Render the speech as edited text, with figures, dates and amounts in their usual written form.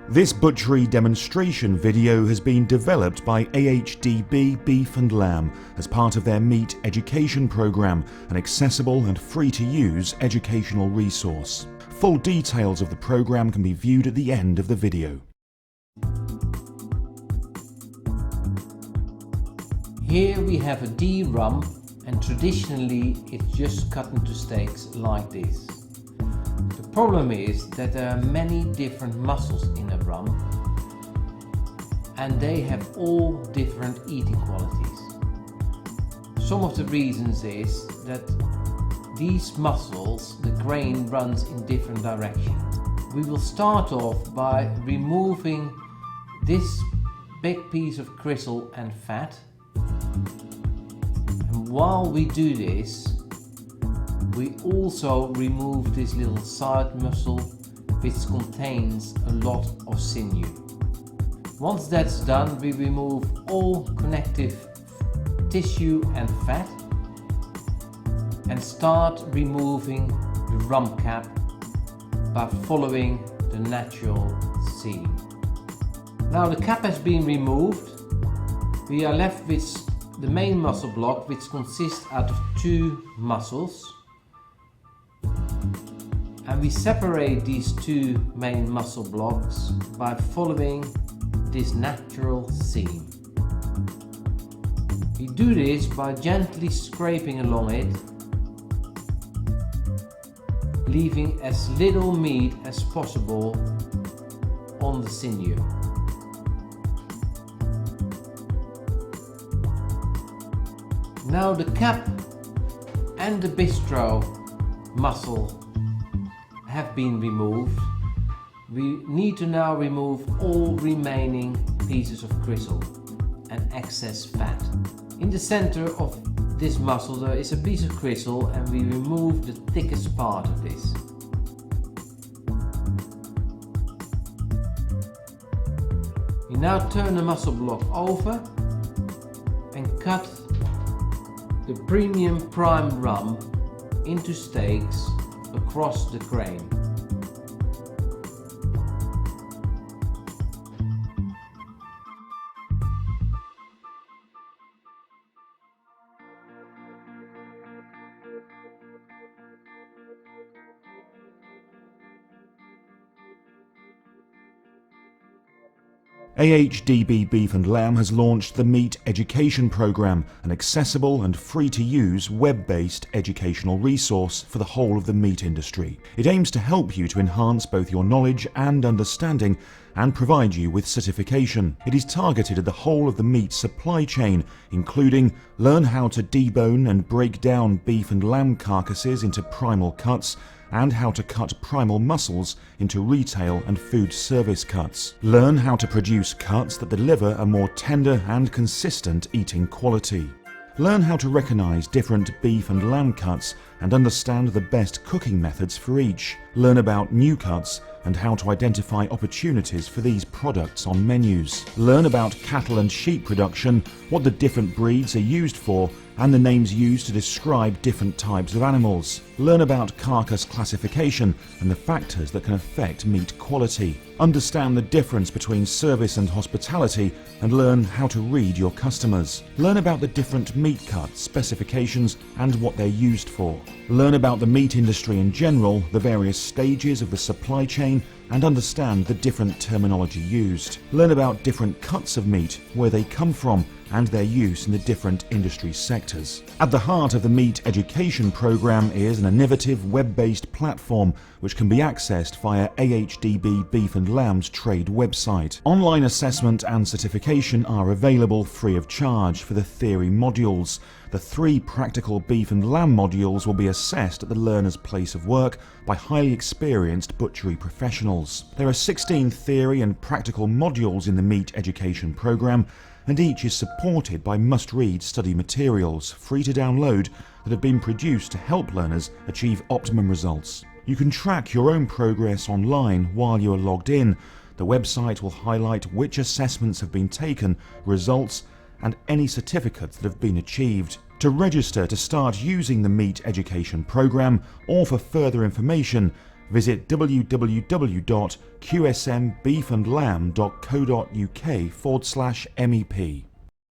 This butchery demonstration video has been developed by AHDB Beef and Lamb as part of their meat education program, an accessible and free-to-use educational resource. Full details of the program can be viewed at the end of the video. Here we have a D-rump, and traditionally it's just cut into steaks like this. The problem is that there are many different muscles in a rump and they have all different eating qualities. Some of the reasons is that these muscles, the grain runs in different directions. We will start off by removing this big piece of gristle and fat. And while we do this, we also remove this little side muscle which contains a lot of sinew. Once that's done, we remove all connective tissue and fat and start removing the rump cap by following the natural seam. Now the cap has been removed. We are left with the main muscle block, which consists out of two muscles. And we separate these two main muscle blocks by following this natural seam. We do this by gently scraping along it, leaving as little meat as possible on the sinew. Now the cap and the bistro muscle have been removed. We need to now remove all remaining pieces of gristle and excess fat. In the center of this muscle there is a piece of gristle and we remove the thickest part of this. We now turn the muscle block over and cut the premium prime rump into steaks across the grain. AHDB Beef and Lamb has launched the Meat Education Program, an accessible and free-to-use web-based educational resource for the whole of the meat industry. It aims to help you to enhance both your knowledge and understanding and provide you with certification. It is targeted at the whole of the meat supply chain, including learn how to debone and break down beef and lamb carcasses into primal cuts, and how to cut primal muscles into retail and food service cuts. Learn how to produce cuts that deliver a more tender and consistent eating quality. Learn how to recognize different beef and lamb cuts and understand the best cooking methods for each. Learn about new cuts and how to identify opportunities for these products on menus. Learn about cattle and sheep production, what the different breeds are used for, and the names used to describe different types of animals. Learn about carcass classification and the factors that can affect meat quality. Understand the difference between service and hospitality and learn how to read your customers. Learn about the different meat cuts, specifications and what they're used for. Learn about the meat industry in general, the various stages of the supply chain, and understand the different terminology used. Learn about different cuts of meat, where they come from, and their use in the different industry sectors. At the heart of the Meat Education Program is an innovative web-based platform which can be accessed via AHDB Beef and Lamb's trade website. Online assessment and certification are available free of charge for the theory modules. The 3 practical beef and lamb modules will be assessed at the learner's place of work by highly experienced butchery professionals. There are 16 theory and practical modules in the Meat Education Program, and each is supported by must-read study materials, free to download, that have been produced to help learners achieve optimum results. You can track your own progress online while you are logged in. The website will highlight which assessments have been taken, results, and any certificates that have been achieved. To register to start using the Meat Education Program, or for further information, visit www.qsmbeefandlamb.co.uk/MEP.